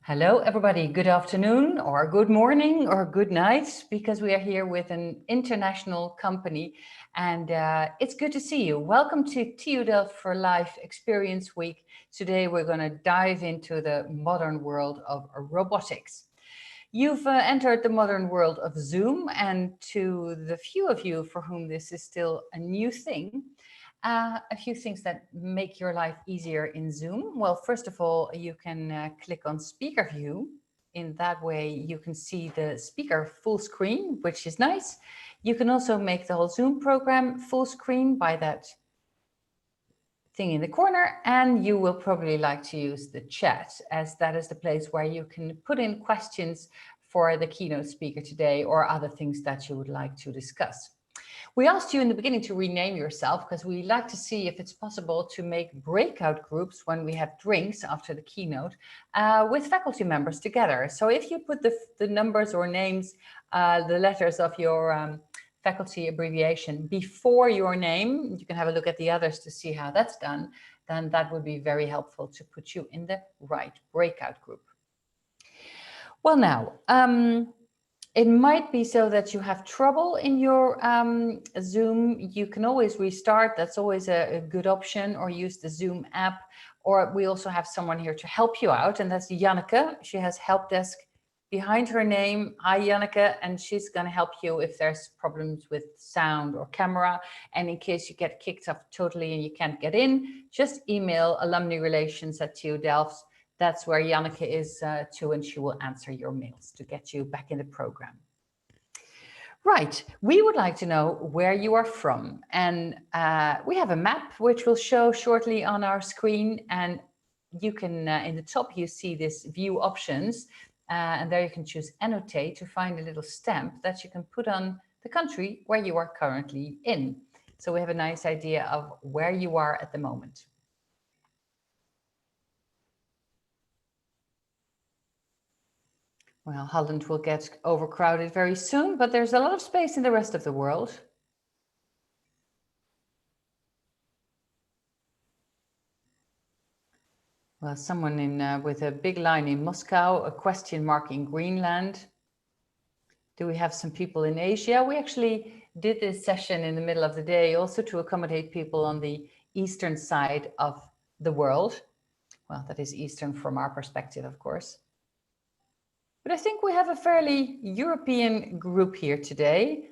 Hello, everybody. Good afternoon, or good morning, or good night, because we are here with an international company, and it's good to see you. Welcome to TU Delft for Life Experience Week. Today, we're going to dive into the modern world of robotics. You've entered the modern world of Zoom, and to the few of you for whom this is still a new thing, a few things that make your life easier in Zoom. Well, first of all, you can click on speaker view. In that way, you can see the speaker full screen, which is nice. You can also make the whole Zoom program full screen by that thing in the corner, and you will probably like to use the chat, as that is the place where you can put in questions for the keynote speaker today or other things that you would like to discuss. We asked you in the beginning to rename yourself because we like to see if it's possible to make breakout groups when we have drinks after the keynote with faculty members together. So if you put the numbers or names, the letters of your faculty abbreviation before your name, you can have a look at the others to see how that's done, then that would be very helpful to put you in the right breakout group. Well, now, it might be so that you have trouble in your Zoom. You can always restart. That's always a good option, or use the Zoom app. Or we also have someone here to help you out, and that's Janneke. She has help desk behind her name. Hi, Janneke, and she's going to help you if there's problems with sound or camera. And in case you get kicked off totally and you can't get in, just email alumnirelations@TU Delft. That's where Janneke is too, and she will answer your mails to get you back in the program. Right, we would like to know where you are from, and we have a map which will show shortly on our screen, and you can, in the top you see this view options, and there you can choose annotate to find a little stamp that you can put on the country where you are currently in. So we have a nice idea of where you are at the moment. Well, Holland will get overcrowded very soon, but there's a lot of space in the rest of the world. Well, someone in with a big line in Moscow, a question mark in Greenland. Do we have some people in Asia? We actually did this session in the middle of the day also to accommodate people on the eastern side of the world. Well, that is eastern from our perspective, of course. But I think we have a fairly European group here today,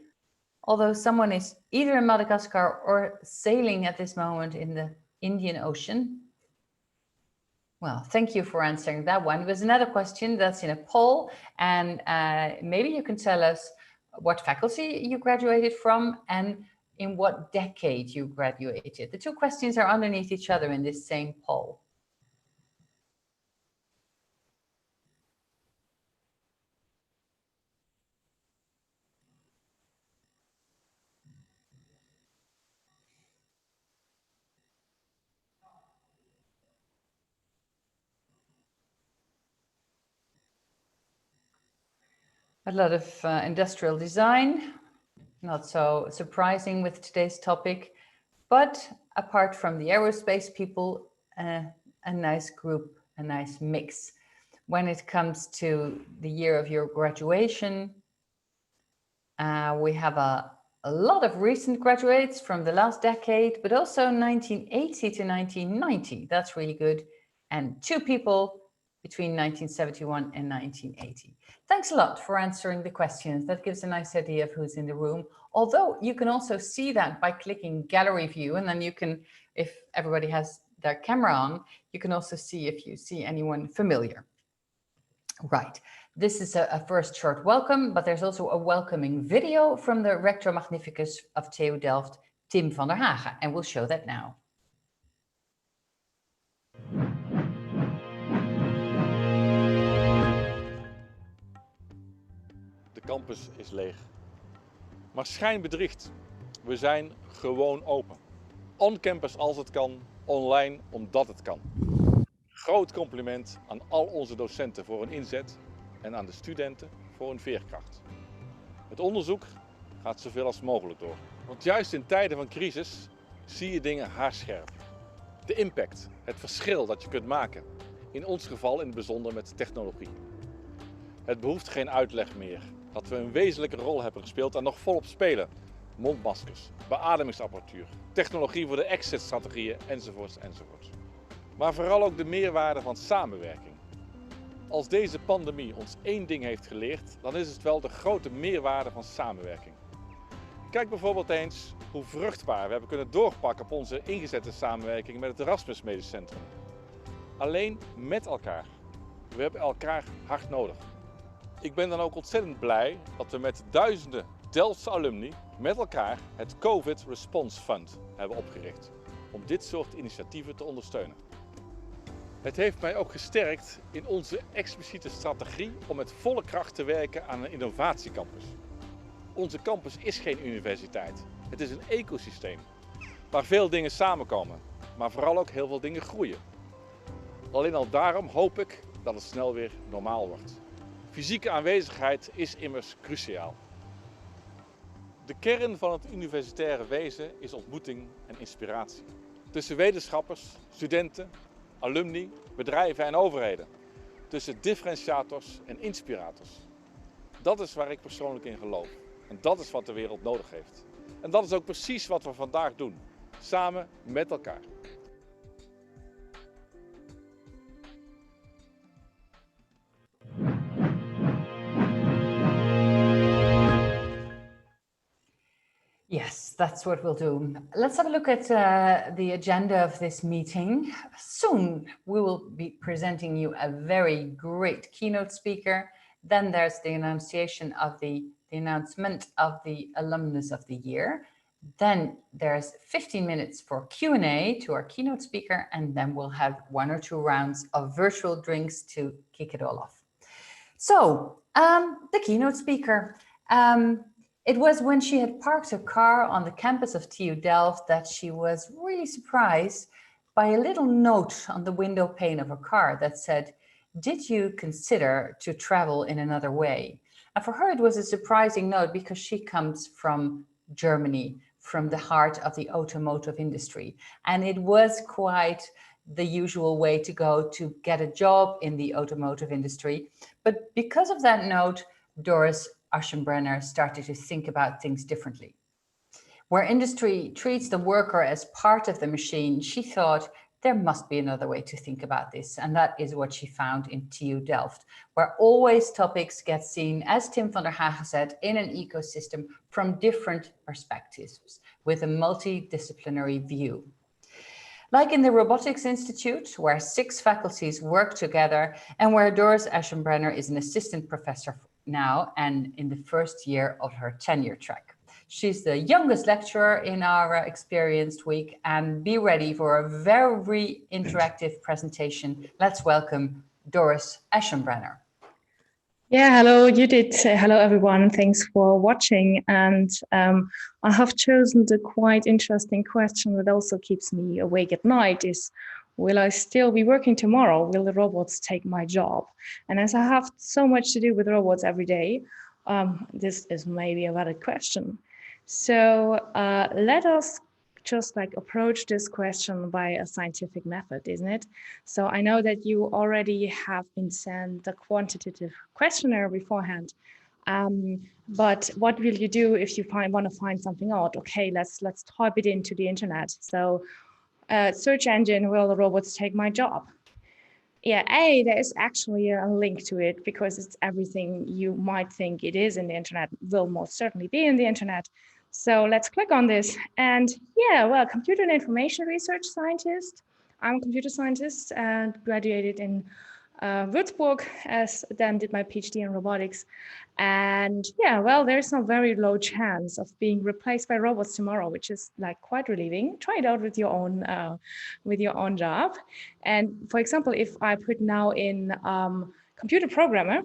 although someone is either in Madagascar or sailing at this moment in the Indian Ocean. Well, thank you for answering that one. There's another question that's in a poll, and maybe you can tell us what faculty you graduated from and in what decade you graduated. The two questions are underneath each other in this same poll. A lot of industrial design, not so surprising with today's topic, but apart from the aerospace people, a nice group, a nice mix. When it comes to the year of your graduation, we have a lot of recent graduates from the last decade, but also 1980 to 1990. That's really good. And two people between 1971 and 1980. Thanks a lot for answering the questions. That gives a nice idea of who's in the room. Although you can also see that by clicking gallery view, and then you can, if everybody has their camera on, you can also see if you see anyone familiar. Right, this is a first short welcome, but there's also a welcoming video from the Rector Magnificus of TU Delft, Tim van der Hagen, and we'll show that now. De campus is leeg. Maar schijn bedriegt. We zijn gewoon open. On-campus als het kan, online omdat het kan. Groot compliment aan al onze docenten voor hun inzet en aan de studenten voor hun veerkracht. Het onderzoek gaat zoveel als mogelijk door. Want juist in tijden van crisis zie je dingen haarscherp. De impact, het verschil dat je kunt maken. In ons geval in het bijzonder met technologie. Het behoeft geen uitleg meer dat we een wezenlijke rol hebben gespeeld en nog volop spelen. Mondmaskers, beademingsapparatuur, technologie voor de exit-strategieën enzovoorts enzovoorts. Maar vooral ook de meerwaarde van samenwerking. Als deze pandemie ons één ding heeft geleerd, dan is het wel de grote meerwaarde van samenwerking. Kijk bijvoorbeeld eens hoe vruchtbaar we hebben kunnen doorpakken op onze ingezette samenwerking met het Erasmus Medisch Centrum. Alleen met elkaar. We hebben elkaar hard nodig. Ik ben dan ook ontzettend blij dat we met duizenden Delftse alumni met elkaar het COVID Response Fund hebben opgericht. Om dit soort initiatieven te ondersteunen. Het heeft mij ook gesterkt in onze expliciete strategie om met volle kracht te werken aan een innovatiecampus. Onze campus is geen universiteit, het is een ecosysteem waar veel dingen samenkomen, maar vooral ook heel veel dingen groeien. Alleen al daarom hoop ik dat het snel weer normaal wordt. Fysieke aanwezigheid is immers cruciaal. De kern van het universitaire wezen is ontmoeting en inspiratie. Tussen wetenschappers, studenten, alumni, bedrijven en overheden. Tussen differentiators en inspirators. Dat is waar ik persoonlijk in geloof. En dat is wat de wereld nodig heeft. En dat is ook precies wat we vandaag doen. Samen met elkaar. Yes, that's what we'll do. Let's have a look at the agenda of this meeting. Soon we will be presenting you a very great keynote speaker. Then there's the announcement of the alumnus of the year. Then there's 15 minutes for Q&A to our keynote speaker, and then we'll have 1 or 2 rounds of virtual drinks to kick it all off. So, the keynote speaker. It was when she had parked her car on the campus of TU Delft that she was really surprised by a little note on the window pane of her car that said, "Did you consider to travel in another way?" And for her, it was a surprising note because she comes from Germany, from the heart of the automotive industry. And it was quite the usual way to go to get a job in the automotive industry. But because of that note, Doris Aschenbrenner started to think about things differently. Where industry treats the worker as part of the machine, she thought there must be another way to think about this. And that is what she found in TU Delft, where always topics get seen, as Tim van der Hagen said, in an ecosystem from different perspectives with a multidisciplinary view. Like in the Robotics Institute, where 6 faculties work together and where Doris Aschenbrenner is an assistant professor now and in the first year of her tenure track. She's the youngest lecturer in our Xperience week, and be ready for a very interactive presentation. Let's welcome Doris Aschenbrenner. Yeah, hello Judith. Hello everyone. Thanks for watching. And I have chosen the quite interesting question that also keeps me awake at night is, will I still be working tomorrow? Will the robots take my job? And as I have so much to do with robots every day, this is maybe a valid question. So let us just approach this question by a scientific method, isn't it? So I know that you already have been sent a quantitative questionnaire beforehand. But what will you do if you want to find something out? Okay, let's type it into the internet. So search engine, will the robots take my job? Yeah, there is actually a link to it because it's everything you might think it is in the internet will most certainly be in the internet. So let's click on this. And yeah, well, computer and information research scientist. I'm a computer scientist and graduated in Würzburg, then did my PhD in robotics. And yeah, well, there's a very low chance of being replaced by robots tomorrow, which is quite relieving. Try it out with your own job. And for example, if I put now in computer programmer,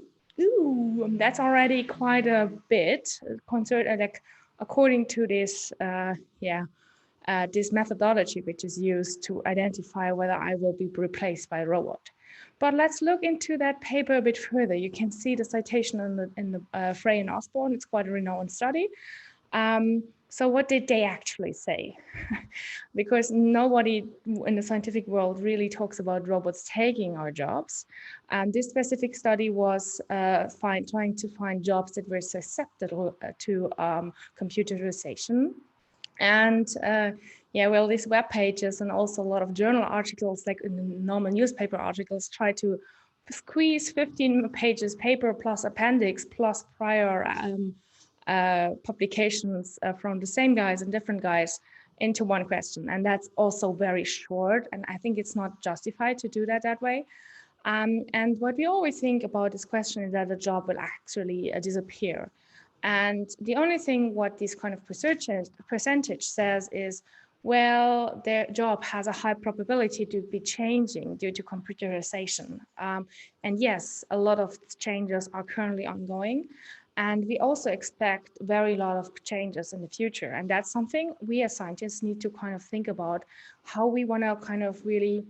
that's already quite a bit concerned, according to this, this methodology, which is used to identify whether I will be replaced by a robot. But let's look into that paper a bit further. You can see the citation in the Frey and Osborne. It's quite a renowned study. So what did they actually say? Because nobody in the scientific world really talks about robots taking our jobs. This specific study was trying to find jobs that were susceptible to computerization. And these web pages and also a lot of journal articles, like in the normal newspaper articles, try to squeeze 15 pages paper plus appendix plus prior publications from the same guys and different guys into one question. And that's also very short. And I think it's not justified to do that way. And what we always think about this question is that the job will actually disappear. And the only thing what this kind of percentage says is, well, their job has a high probability to be changing due to computerization. And yes, a lot of changes are currently ongoing. And we also expect very lot of changes in the future. And that's something we as scientists need to kind of think about how we want to kind of really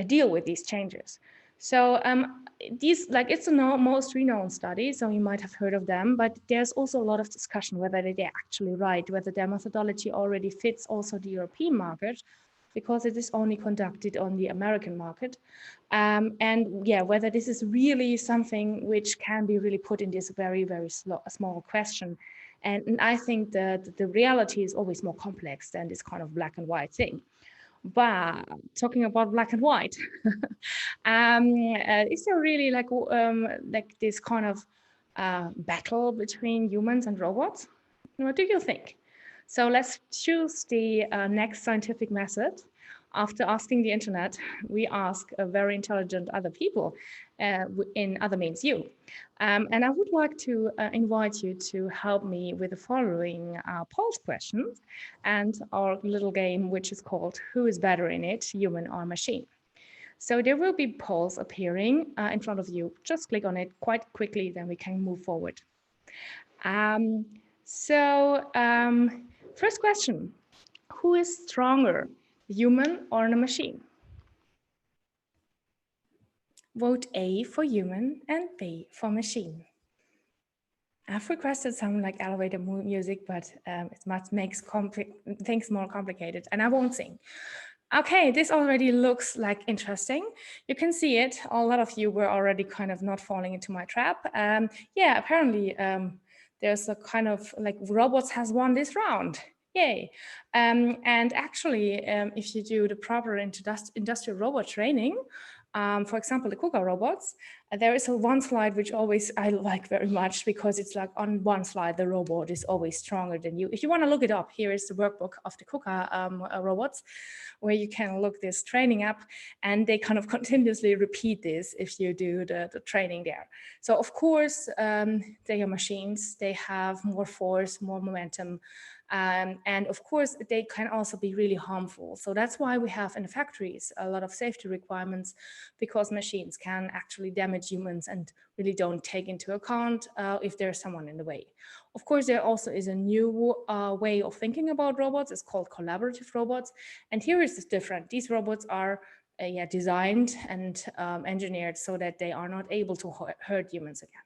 deal with these changes. So these, like, it's the most renowned study, so you might have heard of them, but there's also a lot of discussion whether they're actually right, whether their methodology already fits also the European market, because it is only conducted on the American market. And yeah, whether this is really something which can be really put in this very, very small question. And I think that the reality is always more complex than this kind of black and white thing. But talking about black and white, is there really like this kind of battle between humans and robots? What do you think? So let's choose the next scientific method. After asking the internet, we ask very intelligent other people, in other means you. And I would like to invite you to help me with the following polls questions and our little game, which is called Who is Better in It, Human or Machine? So there will be polls appearing in front of you. Just click on it quite quickly, then we can move forward. First question, who is stronger, human or a machine? Vote A for human and B for machine. I've requested some like elevator music, but it makes things more complicated, and I won't sing. Okay, this already looks like interesting. You can see it. A lot of you were already kind of not falling into my trap. Yeah, apparently there's a kind of like robots has won this round. Yay. And actually, if you do the proper industrial robot training, for example, the KUKA robots, there is one slide which always I like very much, because it's like on one slide, the robot is always stronger than you. If you want to look it up, here is the workbook of the KUKA robots, where you can look this training up, and they kind of continuously repeat this if you do the training there. So of course, they are machines, they have more force, more momentum, and of course, they can also be really harmful. So that's why we have in the factories a lot of safety requirements, because machines can actually damage humans and really don't take into account if there's someone in the way. Of course, there also is a new way of thinking about robots. It's called collaborative robots. And here is different. These robots are designed and engineered so that they are not able to hurt humans again.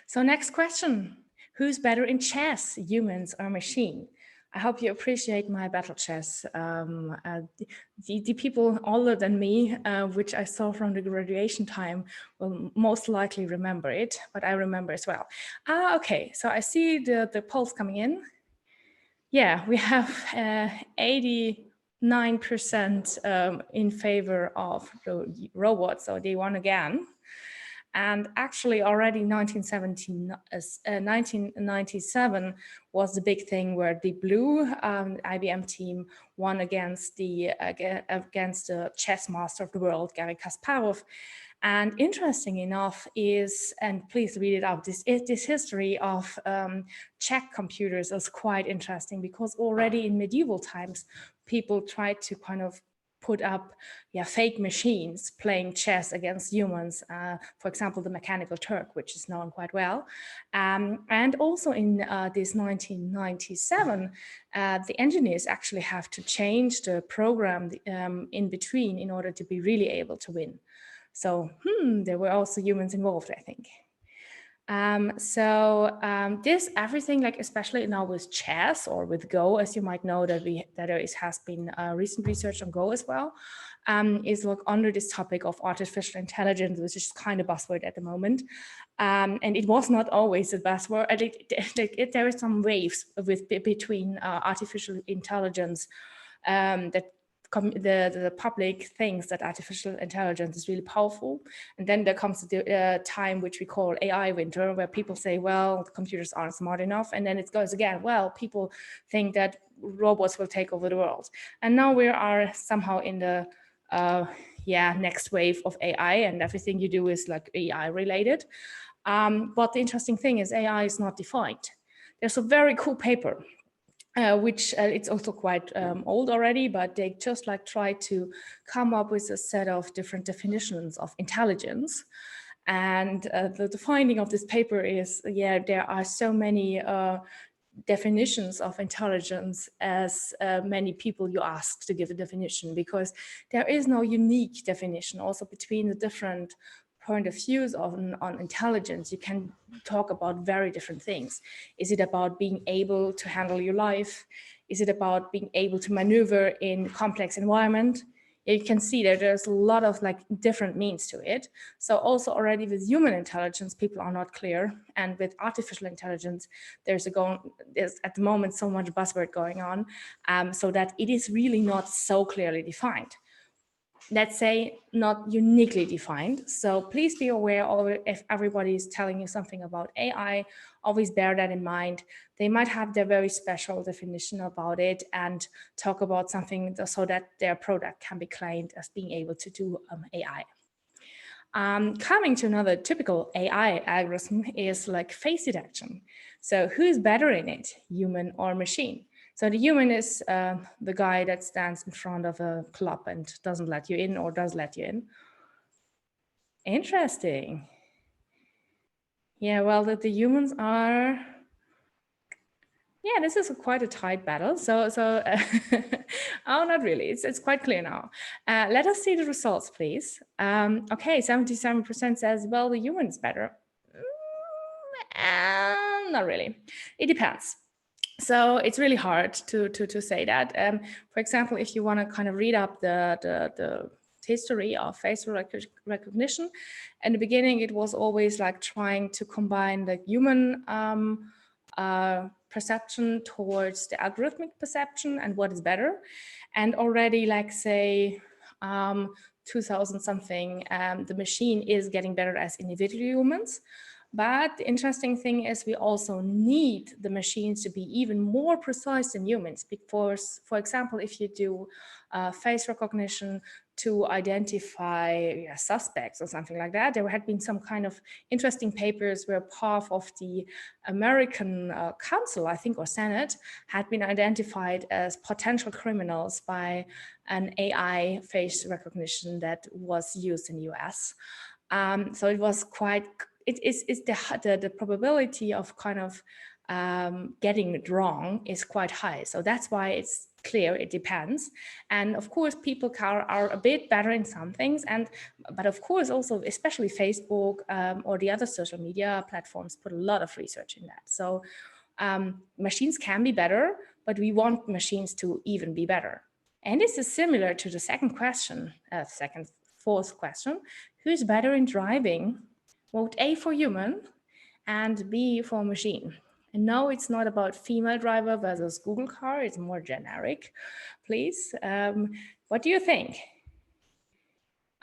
So next question. Who's better in chess, humans or machine? I hope you appreciate my battle chess. The people older than me, which I saw from the graduation time, will most likely remember it, but I remember as well. Okay, so I see the polls coming in. Yeah, we have 89% in favor of the robots, so they won again. And actually already 1997 was the big thing where the blue IBM team won against the chess master of the world, Garry Kasparov. And interesting enough is, and please read it up, this history of Czech computers is quite interesting, because already in medieval times, people tried to kind of put up fake machines playing chess against humans, for example, the Mechanical Turk, which is known quite well. And also in this 1997, the engineers actually have to change the program in between in order to be really able to win. So there were also humans involved, I think. This everything, like especially now with chess or with Go, as you might know that there has been recent research on Go as well, is like under this topic of artificial intelligence, which is kind of buzzword at the moment. And it was not always a buzzword. There are some waves between artificial intelligence that the public thinks that artificial intelligence is really powerful. And then there comes the time which we call AI winter, where people say, well, computers aren't smart enough. And then it goes again, well, people think that robots will take over the world. And now we are somehow in the next wave of AI, and everything you do is like AI related. But the interesting thing is AI is not defined. There's a very cool paper which it's also quite old already, but they just like try to come up with a set of different definitions of intelligence. And the finding of this paper is, there are so many definitions of intelligence as many people you ask to give a definition, because there is no unique definition. Also between the different point of views on intelligence, you can talk about very different things. Is it about being able to handle your life? Is it about being able to maneuver in complex environment? You can see that there's a lot of like different means to it. So also already with human intelligence, people are not clear. And with artificial intelligence, there's at the moment so much buzzword going on, so that it is really not so clearly defined. Let's say not uniquely defined. So please be aware of if everybody is telling you something about AI, always bear that in mind. They might have their very special definition about it and talk about something so that their product can be claimed as being able to do AI. Coming to another typical AI algorithm is like face detection. So who's better in it, human or machine? So the human is the guy that stands in front of a club and doesn't let you in or does let you in. Interesting. Yeah, well, the humans are, yeah, this is quite a tight battle. So oh, not really. It's quite clear now. Let us see the results, please. Okay, 77% says, well, the human is better. Not really. It depends. So it's really hard to say that. For example, if you want to kind of read up the history of facial recognition, in the beginning, it was always like trying to combine the human perception towards the algorithmic perception and what is better. And already, like say, 2000 something, the machine is getting better as individual humans. But the interesting thing is we also need the machines to be even more precise than humans, because, for example, if you do face recognition to identify suspects or something like that, there had been some kind of interesting papers where part of the American Council, I think, or Senate, had been identified as potential criminals by an AI face recognition that was used in the US. So it was quite, the probability of kind of getting it wrong is quite high. So that's why it's clear it depends. And of course, people are a bit better in some things, but of course also, especially Facebook or the other social media platforms put a lot of research in that. So machines can be better, but we want machines to even be better. And this is similar to the second question, fourth question, who's better in driving? Vote A for human and B for machine. And no, it's not about female driver versus Google car, it's more generic, please. What do you think?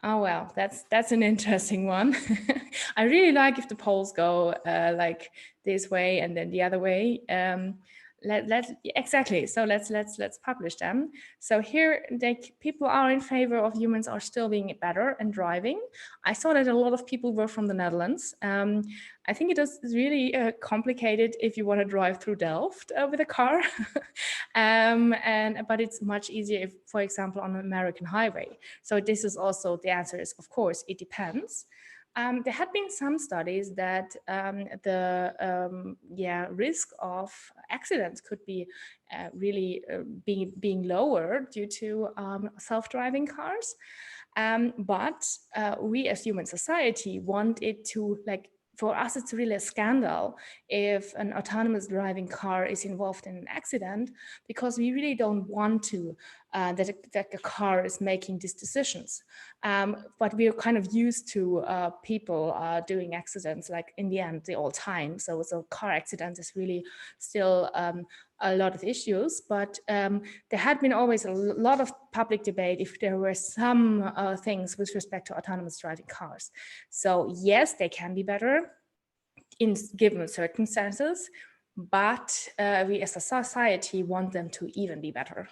Oh, well, that's an interesting one. I really like if the polls go like this way and then the other way. Exactly. So let's publish them. So here, people are in favor of humans are still being better and driving. I saw that a lot of people were from the Netherlands. I think it is really complicated if you want to drive through Delft with a car, but it's much easier if, for example, on an American highway. So this is also the answer is, of course, it depends. There had been some studies that the risk of accidents could be really being lower due to self-driving cars. But we as human society want it to, like, for us, it's really a scandal if an autonomous driving car is involved in an accident, because we really don't want to that the car is making these decisions. But we're kind of used to people doing accidents, like in the end, the all time. So car accidents is really still a lot of issues, but there had been always a lot of public debate if there were some things with respect to autonomous driving cars. So yes, they can be better in given circumstances, but we as a society want them to even be better.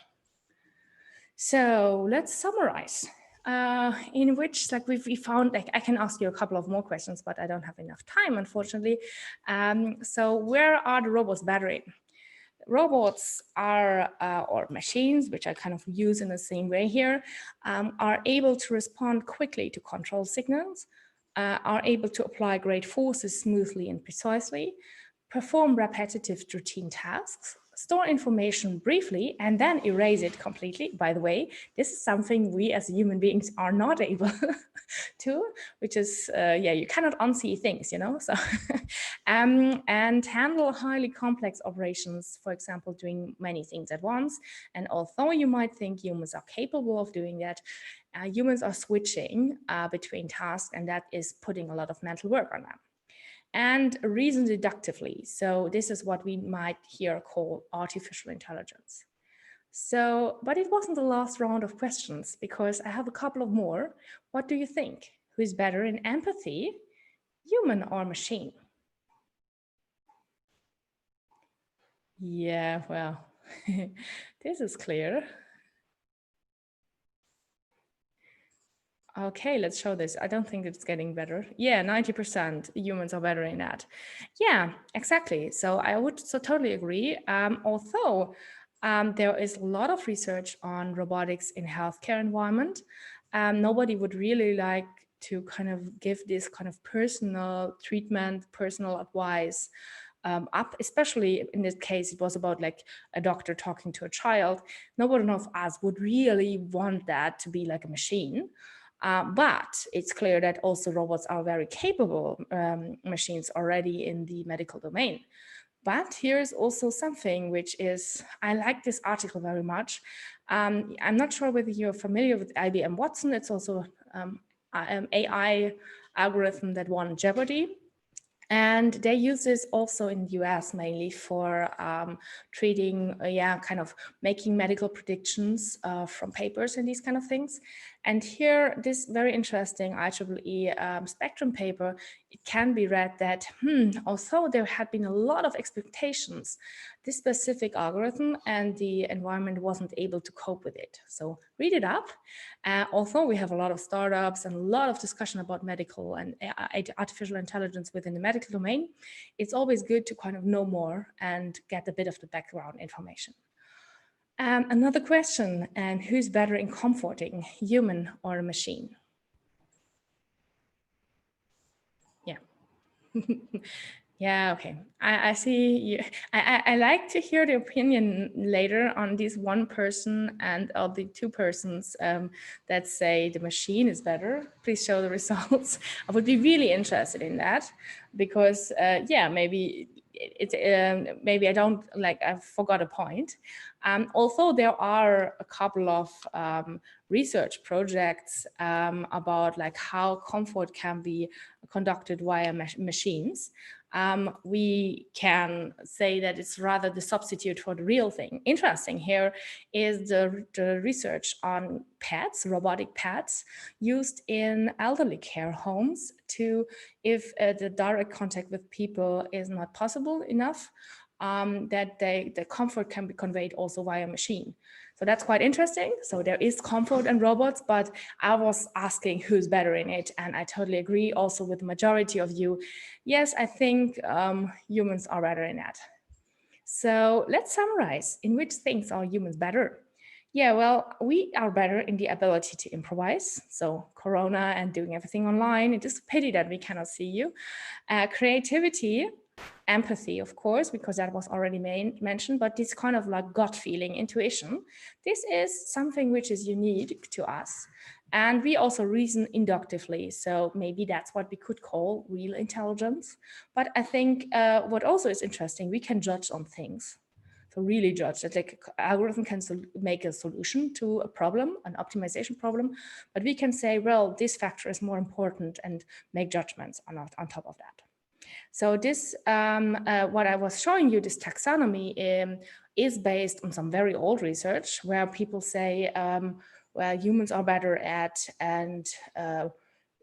So let's summarize. In which, like, we found, like, I can ask you a couple of more questions, but I don't have enough time, unfortunately. So where are the robots better in? Robots are, or machines, which I kind of use in the same way here, are able to respond quickly to control signals, are able to apply great forces smoothly and precisely, perform repetitive routine tasks, store information briefly, and then erase it completely. By the way, this is something we as human beings are not able to, which is, yeah, you cannot unsee things, you know, so, and handle highly complex operations, for example, doing many things at once. And although you might think humans are capable of doing that, humans are switching between tasks, and that is putting a lot of mental work on them. And reason deductively. So this is what we might here call artificial intelligence. So, but it wasn't the last round of questions, because I have a couple of more. What do you think? Who is better in empathy, human or machine? Yeah, well, this is clear. Okay, let's show this. I don't think it's getting better. Yeah, 90% humans are better in that. Yeah, exactly. So I would totally agree. Although there is a lot of research on robotics in healthcare environment, nobody would really like to kind of give this kind of personal treatment, personal advice up, especially in this case, it was about like a doctor talking to a child. Nobody of us would really want that to be like a machine. But it's clear that also robots are very capable machines already in the medical domain. But here's also something which is, I like this article very much. I'm not sure whether you're familiar with IBM Watson. It's also an AI algorithm that won Jeopardy. And they use this also in the US mainly for treating, kind of making medical predictions from papers and these kind of things. And here, this very interesting IEEE spectrum paper, it can be read that, although there had been a lot of expectations, this specific algorithm and the environment wasn't able to cope with it. So read it up. Although we have a lot of startups and a lot of discussion about medical and artificial intelligence within the medical domain, it's always good to kind of know more and get a bit of the background information. Another question, and who's better in comforting, human or a machine? Yeah. Yeah, okay. I see you. I like to hear the opinion later on this one person and the two persons that say the machine is better. Please show the results. I would be really interested in that because, yeah, maybe maybe I don't like, I forgot a point. Although there are a couple of research projects about like how comfort can be conducted via machines. We can say that it's rather the substitute for the real thing. Interesting here is the research on pets, robotic pets, used in elderly care homes to, if the direct contact with people is not possible enough, that the comfort can be conveyed also via machine. So that's quite interesting. So there is comfort in robots, but I was asking who's better in it. And I totally agree also with the majority of you. Yes, I think humans are better in that. So let's summarize. In which things are humans better? Yeah, well, we are better in the ability to improvise. So Corona and doing everything online, it is a pity that we cannot see you. Creativity, empathy, of course, because that was already mentioned, but this kind of like gut feeling, intuition, this is something which is unique to us. And we also reason inductively. So maybe that's what we could call real intelligence. But I think what also is interesting, we can judge on things. So really judge that, like, algorithm can make a solution to a problem, an optimization problem, but we can say, well, this factor is more important and make judgments on top of that. So this, what I was showing you, this taxonomy is based on some very old research where people say, well, humans are better at and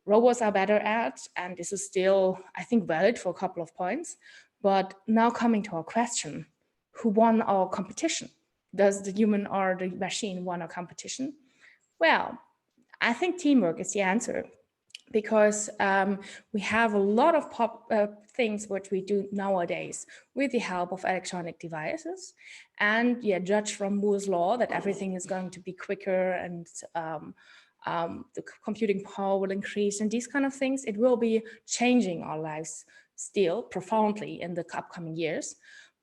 robots are better at, and this is still, I think, valid for a couple of points. But now coming to our question, who won our competition? Does the human or the machine won our competition? Well, I think teamwork is the answer, because we have a lot of things which we do nowadays with the help of electronic devices, and yeah, judge from Moore's law that everything is going to be quicker and the computing power will increase and these kind of things. It will be changing our lives still profoundly in the upcoming years,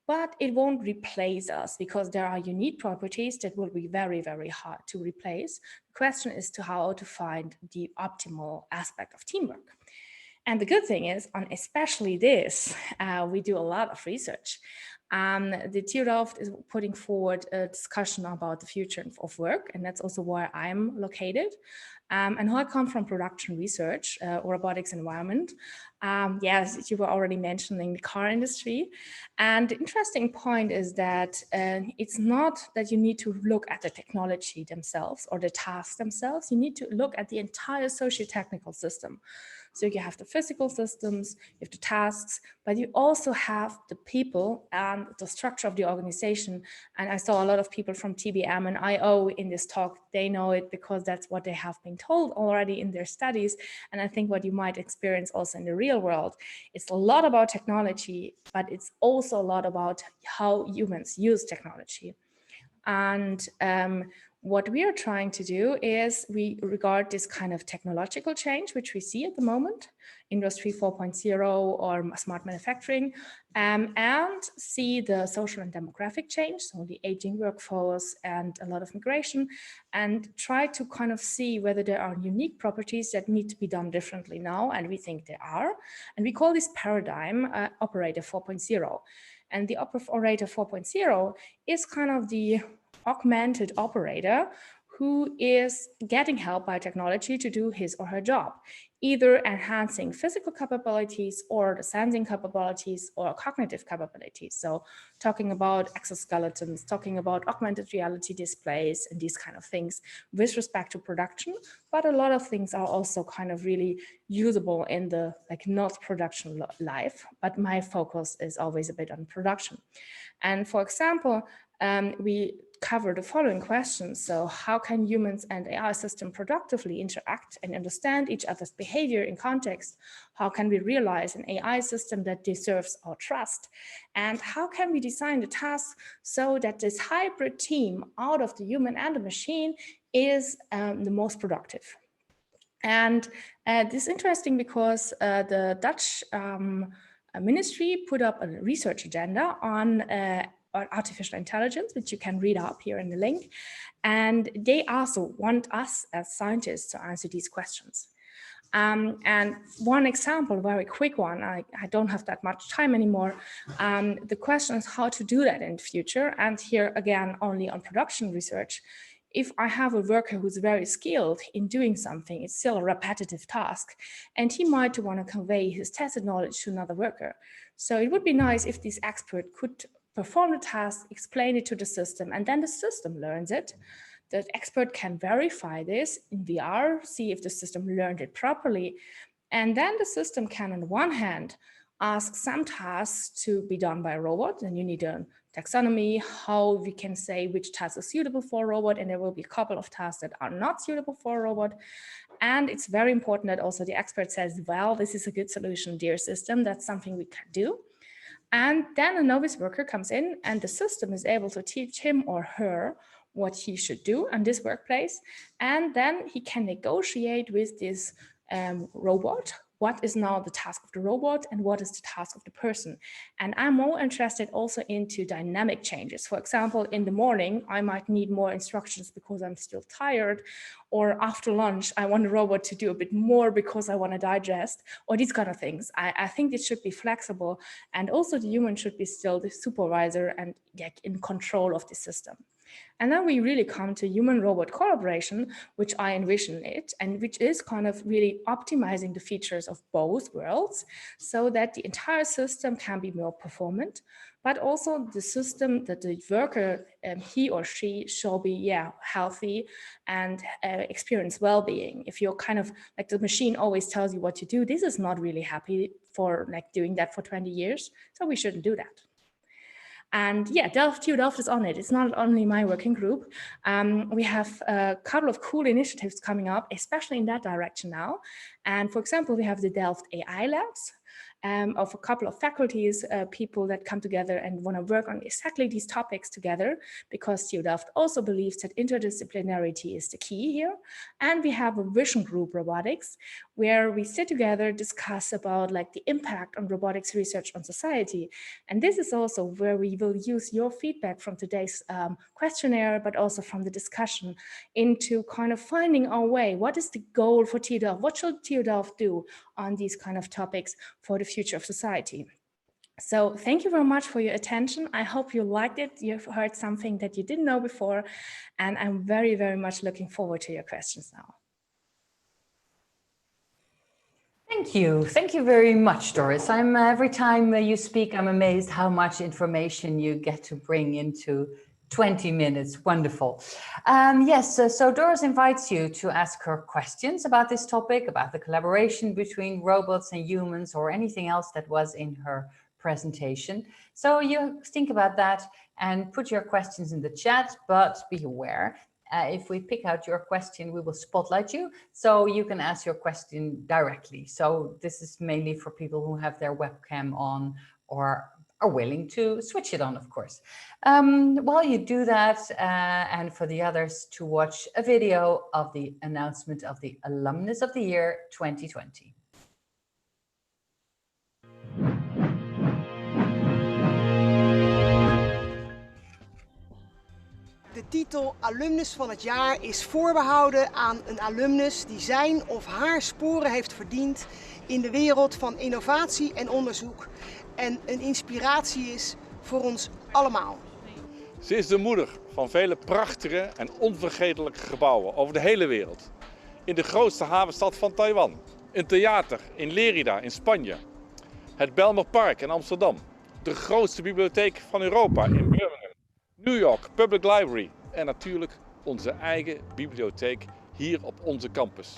but it won't replace us because there are unique properties that will be very, very hard to replace. The question is to how to find the optimal aspect of teamwork. And the good thing is, on especially this, we do a lot of research. The TU Delft is putting forward a discussion about the future of work, and that's also where I'm located. And I come from production research, robotics environment. Yes, you were already mentioning the car industry. And the interesting point is that it's not that you need to look at the technology themselves or the tasks themselves. You need to look at the entire socio-technical system. So you have the physical systems, you have the tasks, but you also have the people and the structure of the organization. And I saw a lot of people from TBM and IO in this talk. They know it because that's what they have been told already in their studies. And I think what you might experience also in the real world, it's a lot about technology, but it's also a lot about how humans use technology. And what we are trying to do is we regard this kind of technological change, which we see at the moment, Industry 4.0 or smart manufacturing, and see the social and demographic change, so the aging workforce and a lot of migration, and try to kind of see whether there are unique properties that need to be done differently now, and we think there are. And we call this paradigm Operator 4.0. And the Operator 4.0 is kind of the augmented operator who is getting help by technology to do his or her job, either enhancing physical capabilities or the sensing capabilities or cognitive capabilities. So talking about exoskeletons, talking about augmented reality displays and these kind of things with respect to production, but a lot of things are also kind of really usable in the not production life, but my focus is always a bit on production. And for example, we cover the following questions. So how can humans and AI systems productively interact and understand each other's behavior in context? How can we realize an AI system that deserves our trust? And how can we design the task so that this hybrid team out of the human and the machine is the most productive? And this is interesting because the Dutch ministry put up a research agenda on artificial intelligence, which you can read up here in the link. And they also want us as scientists to answer these questions. And one example, very quick one, I don't have that much time anymore. The question is how to do that in the future. And here again, only on production research. If I have a worker who's very skilled in doing something, it's still a repetitive task, and he might want to convey his tested knowledge to another worker. So it would be nice if this expert could perform the task, explain it to the system, and then the system learns it. The expert can verify this in VR, see if the system learned it properly. And then the system can, on one hand, ask some tasks to be done by a robot, and you need a taxonomy, how we can say which task is suitable for a robot, and there will be a couple of tasks that are not suitable for a robot. And it's very important that also the expert says, well, this is a good solution, dear system, that's something we can do. And then a novice worker comes in and the system is able to teach him or her what he should do in this workplace. And then he can negotiate with this robot what is now the task of the robot and what is the task of the person. And I'm more interested also into dynamic changes. For example, in the morning, I might need more instructions because I'm still tired, or after lunch, I want the robot to do a bit more because I want to digest, or these kind of things. I think it should be flexible, and also the human should be still the supervisor and in control of the system. And then we really come to human-robot collaboration, which I envision it, and which is kind of really optimizing the features of both worlds so that the entire system can be more performant, but also the system that the worker, he or she, shall be healthy and experience well-being. If you're kind of like the machine always tells you what to do, this is not really happy for doing that for 20 years, so we shouldn't do that. And TU Delft is on it. It's not only my working group. We have a couple of cool initiatives coming up, especially in that direction now. And for example, we have the Delft AI Labs. of a couple of faculties, people that come together and want to work on exactly these topics together, because TU Delft also believes that interdisciplinarity is the key here. And we have a vision group robotics, where we sit together, discuss about like the impact on robotics research on society. And this is also where we will use your feedback from today's questionnaire, but also from the discussion into kind of finding our way. What is the goal for TU Delft? What should TU Delft do on these kind of topics for the future of society? So thank you very much for your attention. I hope you liked it. You've heard something that you didn't know before, and I'm very, very much looking forward to your questions now. Thank you. Thank you very much, Doris. Every time you speak, I'm amazed how much information you get to bring into 20 minutes. Wonderful. Yes, so Doris invites you to ask her questions about this topic, about the collaboration between robots and humans, or anything else that was in her presentation. So you think about that and put your questions in the chat, but be aware, if we pick out your question, we will spotlight you, so you can ask your question directly. So this is mainly for people who have their webcam on or are willing to switch it on, of course. While you do that, and for the others to watch a video of the announcement of the Alumnus of the Year 2020. De titel Alumnus van het Jaar is voorbehouden aan een alumnus die zijn of haar sporen heeft verdiend in de wereld van innovatie en onderzoek en een inspiratie is voor ons allemaal. Ze is de moeder van vele prachtige en onvergetelijke gebouwen over de hele wereld. In de grootste havenstad van Taiwan, een theater in Lérida in Spanje, het Belmer Park in Amsterdam, de grootste bibliotheek van Europa in Birmingham, New York Public Library en natuurlijk onze eigen bibliotheek hier op onze campus.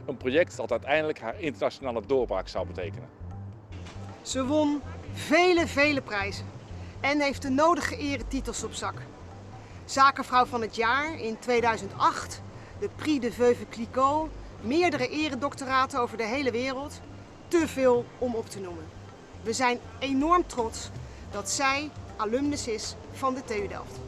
Een project dat uiteindelijk haar internationale doorbraak zou betekenen. Ze won vele prijzen en heeft de nodige eretitels op zak. Zakenvrouw van het jaar in 2008, de Prix de Veuve Clicquot, meerdere eredoctoraten over de hele wereld, te veel om op te noemen. We zijn enorm trots dat zij alumnus is van de TU Delft.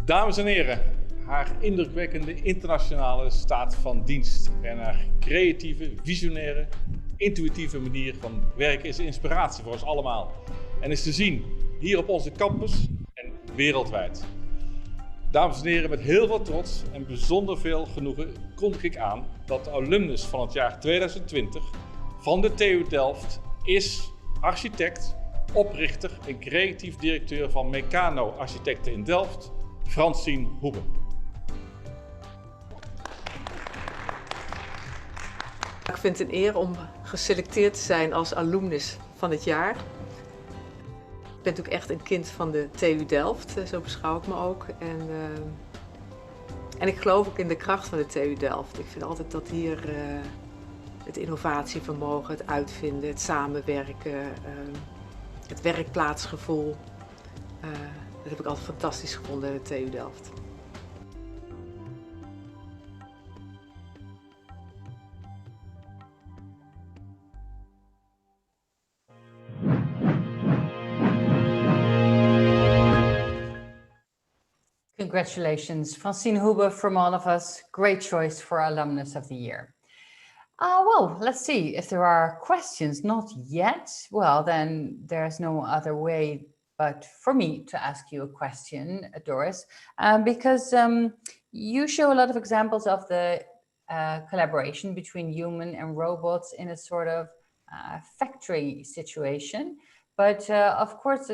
Dames en heren, haar indrukwekkende internationale staat van dienst en haar creatieve, visionaire, intuïtieve manier van werken is een inspiratie voor ons allemaal. En is te zien hier op onze campus en wereldwijd. Dames en heren, met heel veel trots en bijzonder veel genoegen kondig ik aan dat de alumnus van het jaar 2020 van de TU Delft is architect, oprichter en creatief directeur van Meccano Architecten in Delft, Francine Hoebe. Ik vind het een eer om geselecteerd te zijn als alumnus van het jaar. Ik ben natuurlijk echt een kind van de TU Delft, zo beschouw ik me ook. En ik geloof ook in de kracht van de TU Delft. Ik vind altijd dat hier het innovatievermogen, het uitvinden, het samenwerken, het werkplaatsgevoel, dat heb ik altijd fantastisch gevonden in de TU Delft. Congratulations, Francine Hoebe, from all of us. Great choice for Alumnus of the Year. Well, let's see if there are questions. Not yet. Well, then there's no other way but for me to ask you a question, Doris, because you show a lot of examples of the collaboration between human and robots in a sort of factory situation. But of course,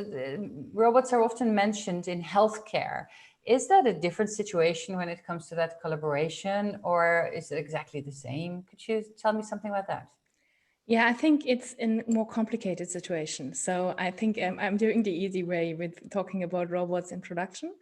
robots are often mentioned in healthcare. Is that a different situation when it comes to that collaboration, or is it exactly the same? Could you tell me something about that? Yeah, I think it's a more complicated situation. So I think I'm doing the easy way with talking about robots in production.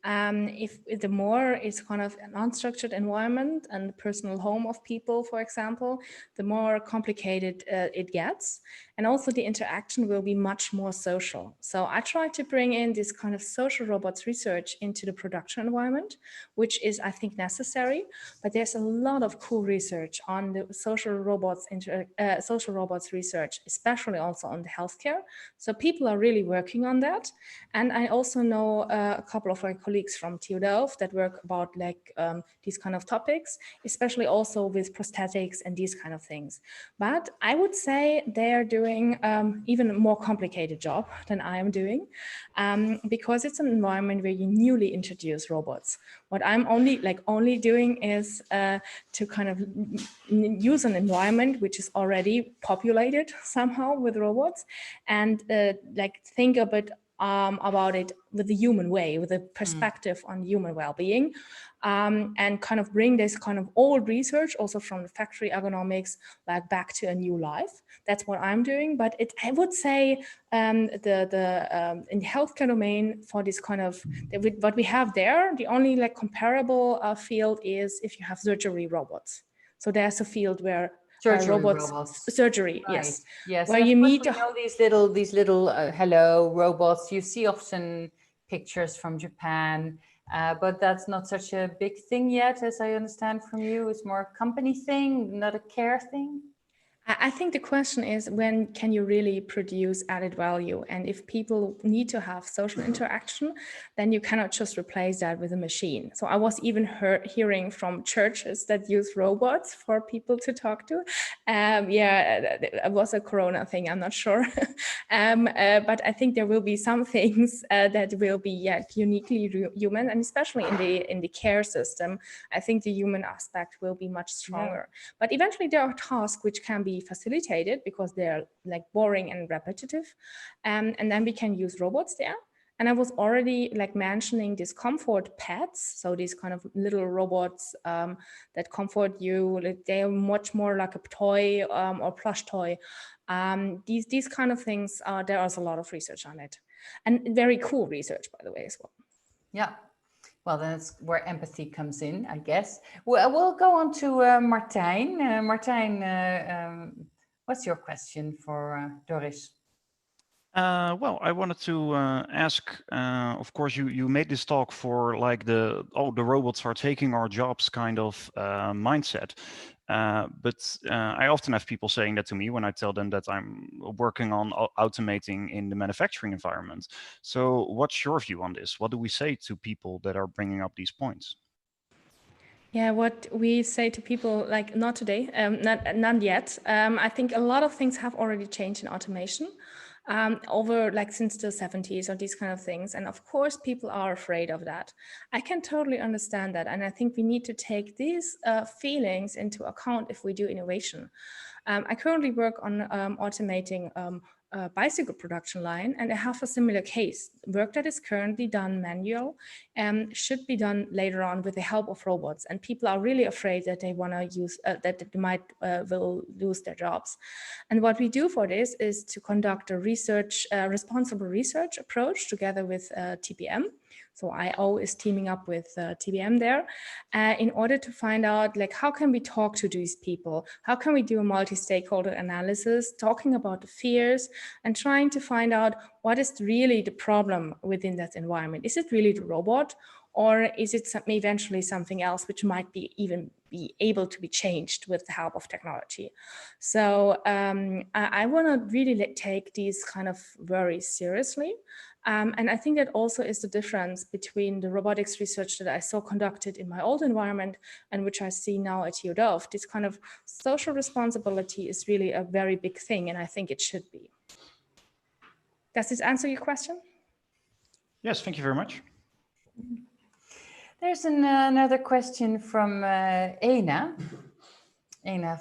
If the more it's kind of an unstructured environment and the personal home of people, for example, the more complicated it gets. And also the interaction will be much more social. So I try to bring in this kind of social robots research into the production environment, which is, I think, necessary. But there's a lot of cool research on the social robots research, especially also on the healthcare. So people are really working on that. And I also know a couple of our colleagues from TU Delft that work about like these kind of topics, especially also with prosthetics and these kind of things. But I would say they're doing even a more complicated job than I am doing, because it's an environment where you newly introduce robots. What I'm only doing is to kind of use an environment which is already populated somehow with robots, and like think a bit about it with the human way, with a perspective on human well-being, and kind of bring this kind of old research also from the factory ergonomics like back to a new life. That's what I'm doing. But I would say in the healthcare domain for this kind of what we have there, the only like comparable field is if you have surgery robots. So there's a field where surgery, right. yes, yes, where you meet. You know, these little hello robots. You see often pictures from Japan, but that's not such a big thing yet, as I understand from you. It's more a company thing, not a care thing. I think the question is, when can you really produce added value? And if people need to have social interaction, then you cannot just replace that with a machine. So I was even hearing from churches that use robots for people to talk to. Yeah, it was a Corona thing, I'm not sure. But I think there will be some things that will be uniquely human, and especially in the care system, I think the human aspect will be much stronger. Yeah. But eventually there are tasks which can be facilitated because they're like boring and repetitive, and then we can use robots there. And I was already like mentioning these comfort pets, so these kind of little robots that comfort you. Like, they are much more like a toy or plush toy. These kind of things, there is a lot of research on it, and very cool research, by the way, as well. Yeah. Well, that's where empathy comes in, I guess. We'll go on to Martijn. Martijn, what's your question for Doris? Well, I wanted to ask, of course, you made this talk for like the robots are taking our jobs kind of mindset. But I often have people saying that to me when I tell them that I'm working on automating in the manufacturing environment. So what's your view on this? What do we say to people that are bringing up these points? Yeah, what we say to people, like not today, not yet. I think a lot of things have already changed in automation. Over like since the 70s or these kind of things. And of course, people are afraid of that. I can totally understand that. And I think we need to take these feelings into account if we do innovation. I currently work on automating a bicycle production line, and I have a similar case. Work that is currently done manual should be done later on with the help of robots, and people are really afraid that they want to use that they might will lose their jobs. And what we do for this is to conduct a responsible research approach together with TPM. So IO is teaming up with TBM there in order to find out, like, how can we talk to these people? How can we do a multi-stakeholder analysis, talking about the fears and trying to find out what is really the problem within that environment? Is it really the robot, or is it eventually something else which might be even be able to be changed with the help of technology? So I want to really take these kind of worries seriously. And I think that also is the difference between the robotics research that I saw conducted in my old environment and which I see now at TU Delft. This kind of social responsibility is really a very big thing, and I think it should be. Does this answer your question? Yes, thank you very much. There's another question from Ena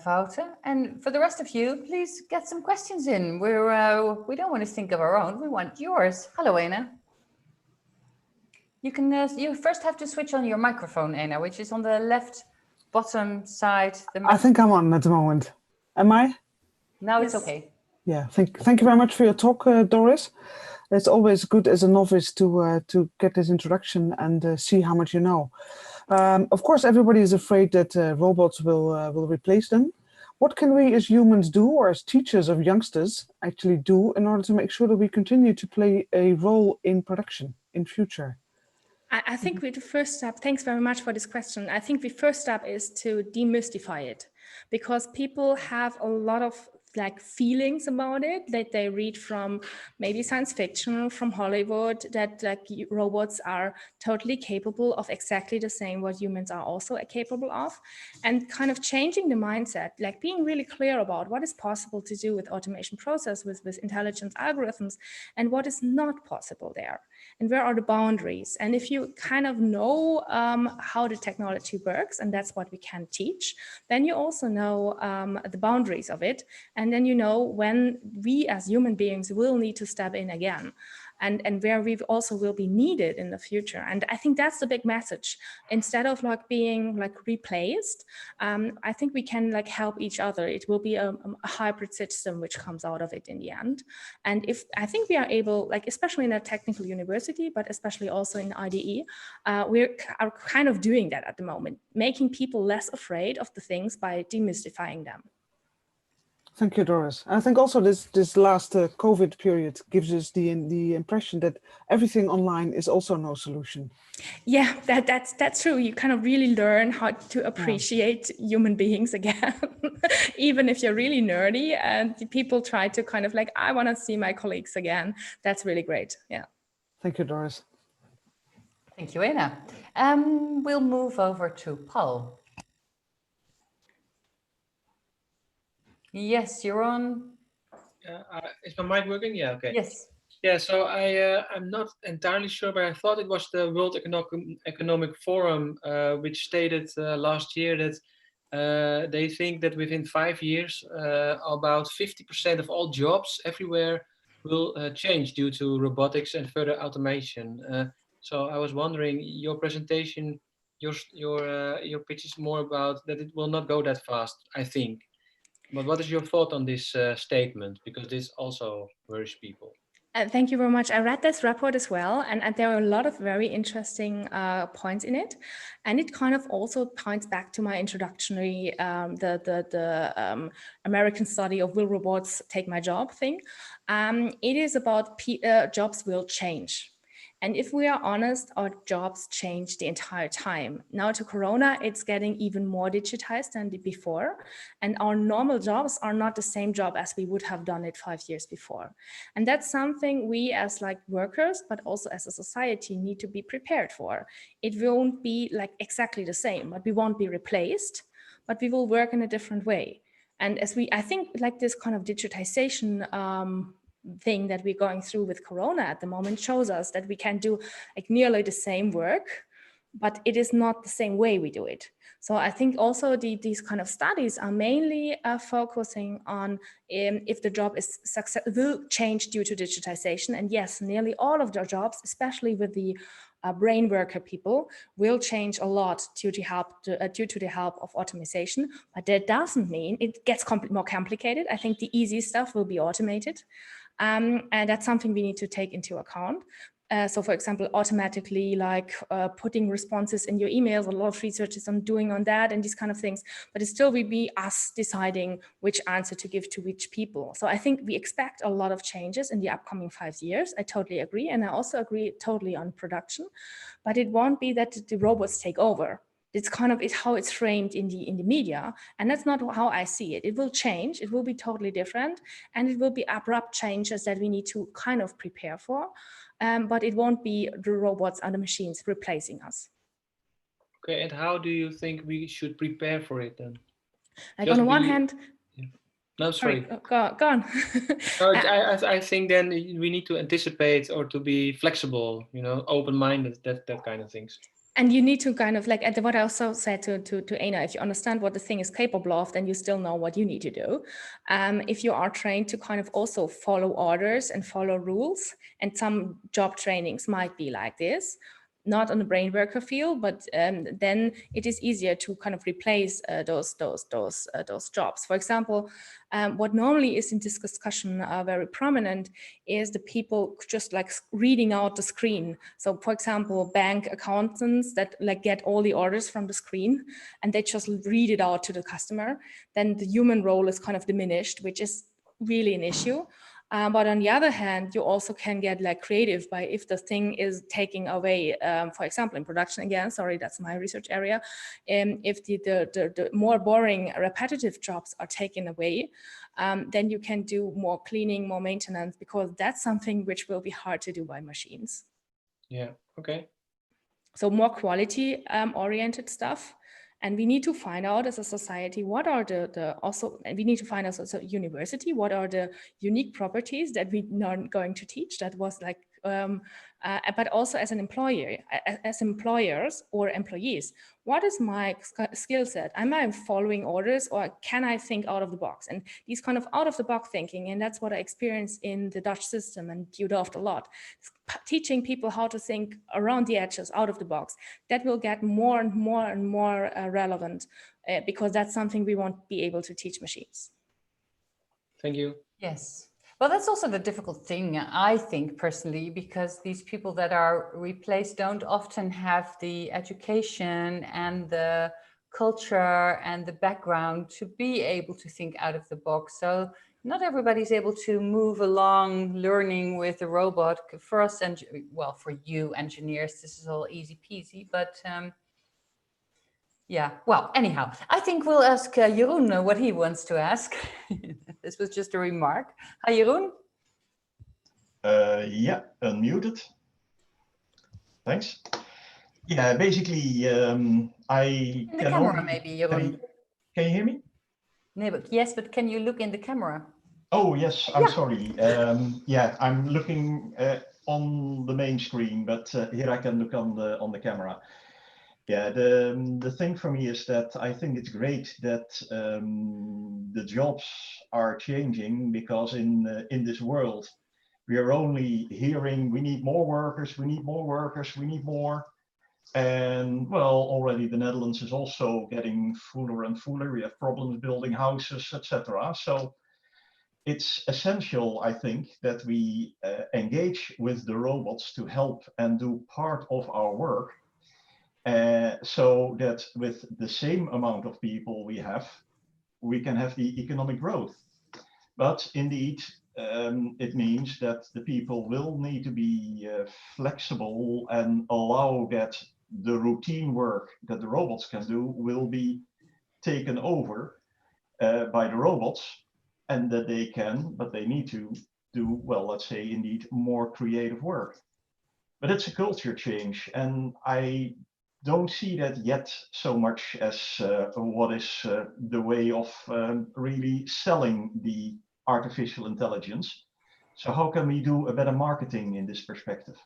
Fouten. And for the rest of you, please get some questions in. We don't want to think of our own, we want yours. Hello, Ena. You can you first have to switch on your microphone, Ena, which is on the left bottom side. I think I'm on at the moment. Am I? Now yes. It's okay. Yeah, thank you very much for your talk, Doris. It's always good as a novice to get this introduction and see how much you know. Of course, everybody is afraid that robots will replace them. What can we as humans do, or as teachers of youngsters actually do, in order to make sure that we continue to play a role in production in future? I think the first step, thanks very much for this question. I think the first step is to demystify it, because people have a lot of like feelings about it that they read from maybe science fiction, from Hollywood, that like robots are totally capable of exactly the same what humans are also capable of, and kind of changing the mindset, like being really clear about what is possible to do with automation process, with intelligence algorithms, and what is not possible there, and where are the boundaries. And if you kind of know how the technology works, and that's what we can teach, then you also know the boundaries of it. And then you know when we as human beings will need to step in again, and where we also will be needed in the future. And I think that's the big message. Instead of like being like replaced, I think we can like help each other. It will be a hybrid system which comes out of it in the end. And if I think we are able, like especially in a technical university, but especially also in IDE, we are kind of doing that at the moment, making people less afraid of the things by demystifying them. Thank you, Doris. I think also this last COVID period gives us the impression that everything online is also no solution. Yeah, that's true. You kind of really learn how to appreciate human beings again, even if you're really nerdy, and people try to kind of like, I want to see my colleagues again. That's really great. Yeah. Thank you, Doris. Thank you, Anna. We'll move over to Paul. Yes, you're on. Is my mic working? Yeah, okay. Yes. Yeah, so I'm not entirely sure, but I thought it was the World Economic Forum which stated last year that they think that within 5 years, about 50% of all jobs everywhere will change due to robotics and further automation. So I was wondering, your presentation, your pitch is more about that it will not go that fast, I think. But what is your thought on this statement? Because this also worries people. Thank you very much. I read this report as well, and there are a lot of very interesting points in it. And it kind of also points back to my introductory, the American study of will robots take my job thing. It is about jobs will change. And if we are honest, our jobs change the entire time. Now to Corona, it's getting even more digitized than before. And our normal jobs are not the same job as we would have done it 5 years before. And that's something we as like workers, but also as a society need to be prepared for. It won't be like exactly the same, but we won't be replaced, but we will work in a different way. And as I think like this kind of digitization thing that we're going through with Corona at the moment shows us that we can do like nearly the same work, but it is not the same way we do it. So I think also these kind of studies are mainly focusing on if the job is will change due to digitization. And yes, nearly all of their jobs, especially with the brain worker people, will change a lot due to the help of automation. But that doesn't mean it gets more complicated. I think the easy stuff will be automated. And that's something we need to take into account. So for example, automatically like putting responses in your emails, a lot of research is doing on that and these kind of things, but it still will be us deciding which answer to give to which people. So I think we expect a lot of changes in the upcoming 5 years. I totally agree. And I also agree totally on production, but it won't be that the robots take over. It's kind of how it's framed in the media, and that's not how I see it. It will change, it will be totally different, and it will be abrupt changes that we need to kind of prepare for, but it won't be the robots and the machines replacing us. Okay, and how do you think we should prepare for it then? Like on the one hand, no, sorry. Go on. No, I think then we need to anticipate or to be flexible, you know, open-minded, that kind of things. And you need to kind of like, at what I also said to Anna, if you understand what the thing is capable of, then you still know what you need to do. If you are trained to kind of also follow orders and follow rules, and some job trainings might be like this, not on the brain worker field, but then it is easier to kind of replace those jobs. For example, what normally is in this discussion very prominent is the people just like reading out the screen. So for example, bank accountants that like get all the orders from the screen and they just read it out to the customer. Then the human role is kind of diminished, which is really an issue. But on the other hand, you also can get like creative by if the thing is taking away, for example, in production again, sorry, that's my research area. If the more boring repetitive jobs are taken away, then you can do more cleaning, more maintenance, because that's something which will be hard to do by machines. Yeah, okay. So more quality oriented stuff. And we need to find out as a society, what are and we need to find out as a university, what are the unique properties that we're not going to teach, that was like, but also as an employer, as employers or employees, what is my skill set? Am I following orders or can I think out of the box? And these kind of out of the box thinking, and that's what I experienced in the Dutch system and Delft a lot. Teaching people how to think around the edges, out of the box, that will get more and more and more relevant because that's something we won't be able to teach machines. Thank you. Yes. Well, that's also the difficult thing, I think, personally, because these people that are replaced don't often have the education and the culture and the background to be able to think out of the box. So not everybody's able to move along learning with a robot. For us, and well, for you engineers, this is all easy peasy, but yeah, well, anyhow, I think we'll ask Jeroen what he wants to ask. This was just a remark. Hi, Jeroen. Yeah, unmuted. Thanks. Yeah, basically, I In the camera, maybe, Jeroen. Can you hear me? No, but yes, but can you look in the camera? Oh, yes, I'm sorry. Yeah, I'm looking on the main screen, but here I can look on the camera. Yeah, the thing for me is that I think it's great that the jobs are changing, because in this world we are only hearing we need more workers, we need more workers, we need more. And well, already the Netherlands is also getting fuller and fuller. We have problems building houses, etc. So it's essential, I think, that we engage with the robots to help and do part of our work. So that with the same amount of people we can have the economic growth. But indeed, it means that the people will need to be flexible and allow that the routine work that the robots can do will be taken over by the robots, and that they can, but they need to do, well, let's say, indeed, more creative work. But it's a culture change, and I don't see that yet so much as what is the way of really selling the artificial intelligence. So how can we do a better marketing in this perspective?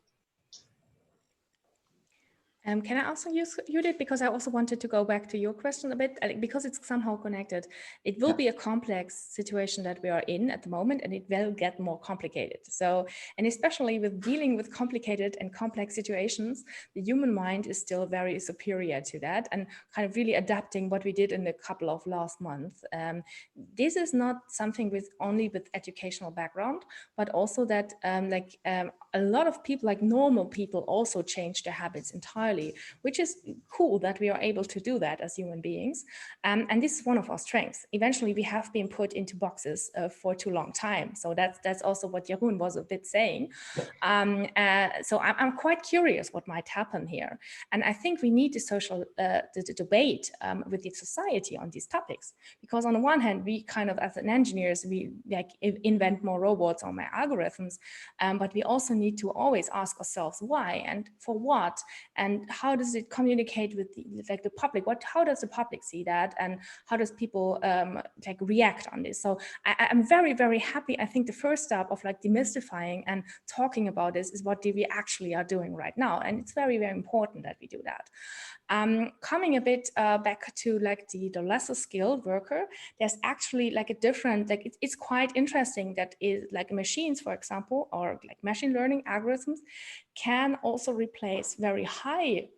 Can I also use Judith, because I also wanted to go back to your question a bit, because it's somehow connected. It will be a complex situation that we are in at the moment, and it will get more complicated. So, and especially with dealing with complicated and complex situations, the human mind is still very superior to that, and kind of really adapting what we did in a couple of last months. This is not something with only with educational background, but also that a lot of people, like normal people, also change their habits entirely, which is cool that we are able to do that as human beings. And this is one of our strengths. Eventually, we have been put into boxes for too long time. So that's also what Jeroen was a bit saying. So I'm quite curious what might happen here. And I think we need the social the debate with the society on these topics. Because on the one hand, we kind of, as an engineers, we like invent more robots or more algorithms, but we also need to always ask ourselves why and for what, and how does it communicate with the public? How does the public see that, and how does people react on this? So I'm very, very happy. I think the first step of demystifying and talking about this is what we actually are doing right now, and it's very, very important that we do that. Coming a bit back to like the lesser skilled worker, there's actually like a different, like it's quite interesting that is like machines, for example, or like machine learning algorithms can also replace very high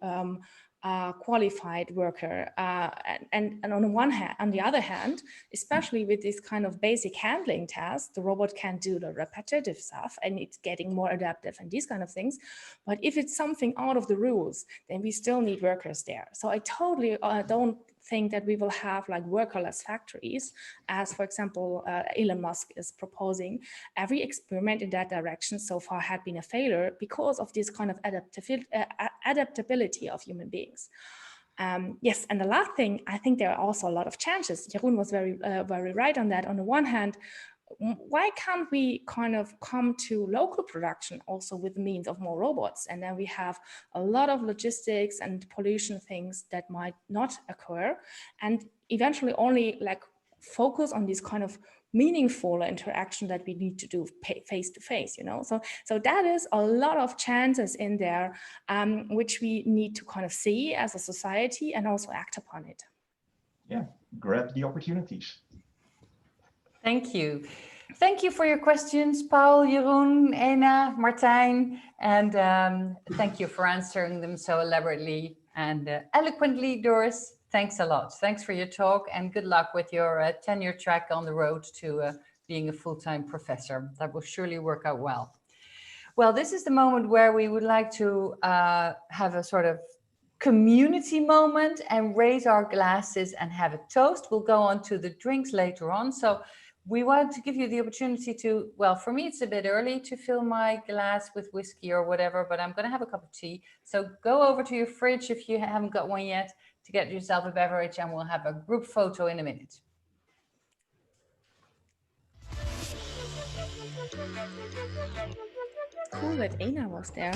qualified worker. And on the one hand, on the other hand, especially with this kind of basic handling tasks, the robot can do the repetitive stuff and it's getting more adaptive and these kind of things. But if it's something out of the rules, then we still need workers there. So I totally don't think that we will have like workerless factories, as for example, Elon Musk is proposing. Every experiment in that direction so far had been a failure because of this kind of adaptability of human beings. Yes, and the last thing, I think there are also a lot of chances. Jeroen was very right on that. On the one hand, why can't we kind of come to local production also with means of more robots? And then we have a lot of logistics and pollution things that might not occur, and eventually only like focus on this kind of meaningful interaction that we need to do face to face, you know? So that is a lot of chances in there, which we need to kind of see as a society and also act upon it. Yeah, grab the opportunities. Thank you. Thank you for your questions, Paul, Jeroen, Ena, Martijn, and thank you for answering them so elaborately and eloquently, Doris. Thanks a lot. Thanks for your talk and good luck with your tenure track on the road to being a full-time professor. That will surely work out well. Well, this is the moment where we would like to have a sort of community moment and raise our glasses and have a toast. We'll go on to the drinks later on. So we want to give you the opportunity to, well, for me, it's a bit early to fill my glass with whiskey or whatever, but I'm going to have a cup of tea. So go over to your fridge if you haven't got one yet to get yourself a beverage, and we'll have a group photo in a minute. Cool that Ena was there.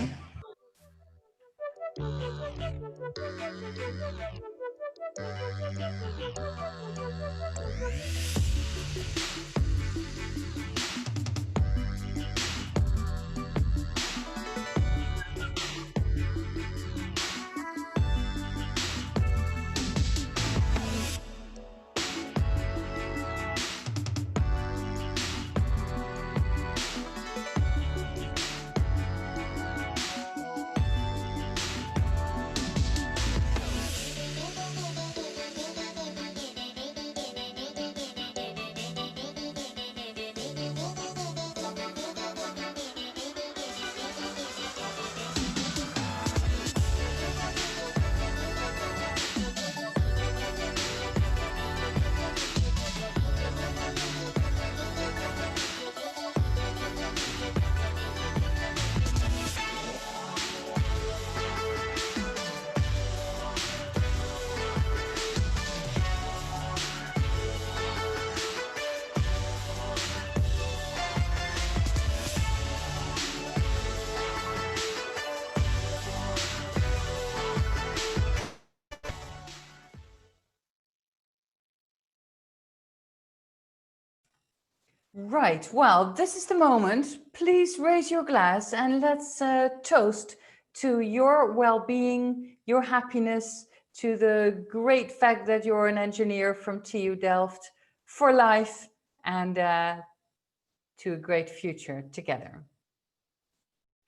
Right, well, this is the moment. Please raise your glass and let's toast to your well-being, your happiness, to the great fact that you're an engineer from TU Delft, for life, and to a great future together.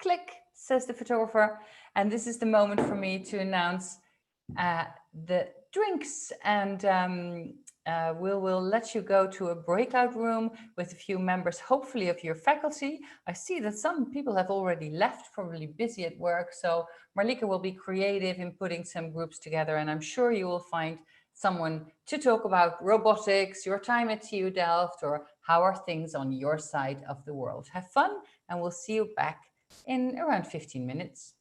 Click, says the photographer. And this is the moment for me to announce the drinks, and we'll let you go to a breakout room with a few members, hopefully of your faculty. I see that some people have already left, probably busy at work. So Marlika will be creative in putting some groups together, and I'm sure you will find someone to talk about robotics, your time at TU Delft, or how are things on your side of the world. Have fun, and we'll see you back in around 15 minutes.